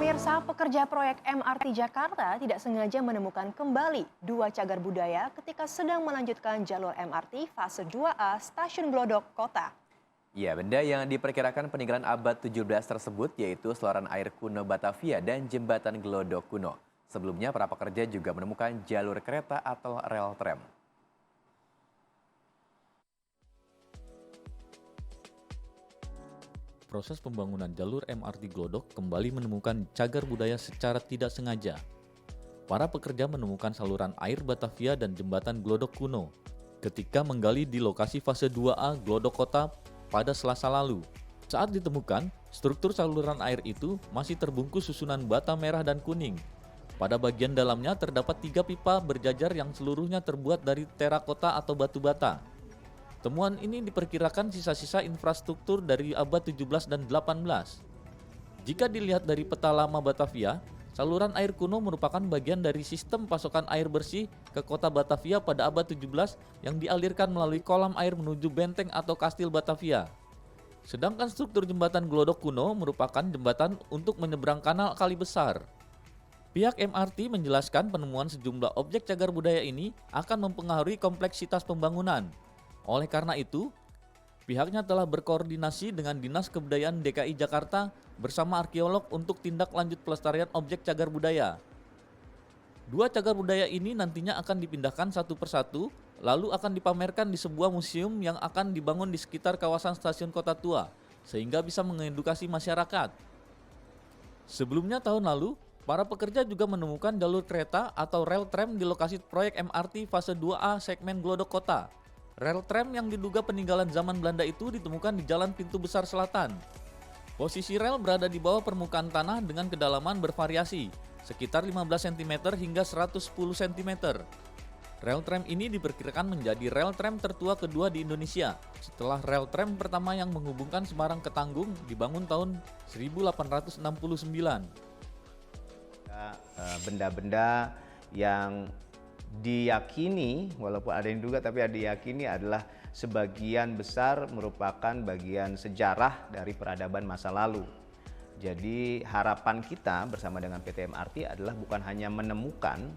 Pemirsa, pekerja proyek MRT Jakarta tidak sengaja menemukan kembali dua cagar budaya ketika sedang melanjutkan jalur MRT fase 2A Stasiun Glodok Kota. Ya, benda yang diperkirakan peninggalan abad 17 tersebut yaitu saluran air kuno Batavia dan jembatan Glodok kuno. Sebelumnya, para pekerja juga menemukan jalur kereta atau rel tram. Proses pembangunan jalur MRT Glodok kembali menemukan cagar budaya secara tidak sengaja. Para pekerja menemukan saluran air Batavia dan jembatan Glodok kuno ketika menggali di lokasi fase 2A Glodok Kota pada Selasa lalu. Saat ditemukan, struktur saluran air itu masih terbungkus susunan bata merah dan kuning. Pada bagian dalamnya terdapat 3 pipa berjajar yang seluruhnya terbuat dari terakota atau batu bata. Temuan ini diperkirakan sisa-sisa infrastruktur dari abad 17 dan 18. Jika dilihat dari peta lama Batavia, saluran air kuno merupakan bagian dari sistem pasokan air bersih ke kota Batavia pada abad 17 yang dialirkan melalui kolam air menuju benteng atau kastil Batavia. Sedangkan struktur jembatan Glodok kuno merupakan jembatan untuk menyeberang kanal Kali Besar. Pihak MRT menjelaskan penemuan sejumlah objek cagar budaya ini akan mempengaruhi kompleksitas pembangunan. Oleh karena itu, pihaknya telah berkoordinasi dengan Dinas Kebudayaan DKI Jakarta bersama arkeolog untuk tindak lanjut pelestarian objek cagar budaya. Dua cagar budaya ini nantinya akan dipindahkan satu persatu, lalu akan dipamerkan di sebuah museum yang akan dibangun di sekitar kawasan Stasiun Kota Tua, sehingga bisa mengedukasi masyarakat. Sebelumnya tahun lalu, para pekerja juga menemukan jalur kereta atau rel tram di lokasi proyek MRT fase 2A segmen Glodok Kota. Rel tram yang diduga peninggalan zaman Belanda itu ditemukan di Jalan Pintu Besar Selatan. Posisi rel berada di bawah permukaan tanah dengan kedalaman bervariasi, sekitar 15 cm hingga 110 cm. Rel tram ini diperkirakan menjadi rel tram tertua kedua di Indonesia, setelah rel tram pertama yang menghubungkan Semarang ke Tanggung dibangun tahun 1869. Benda-benda yang diyakini, walaupun ada yang diduga tapi ada diyakini adalah sebagian besar merupakan bagian sejarah dari peradaban masa lalu. Jadi harapan kita bersama dengan PT MRT adalah bukan hanya menemukan,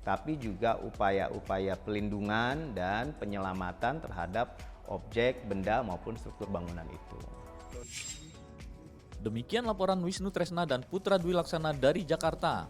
tapi juga upaya-upaya pelindungan dan penyelamatan terhadap objek, benda maupun struktur bangunan itu. Demikian laporan Wisnu Tresna dan Putra Dwi Laksana dari Jakarta.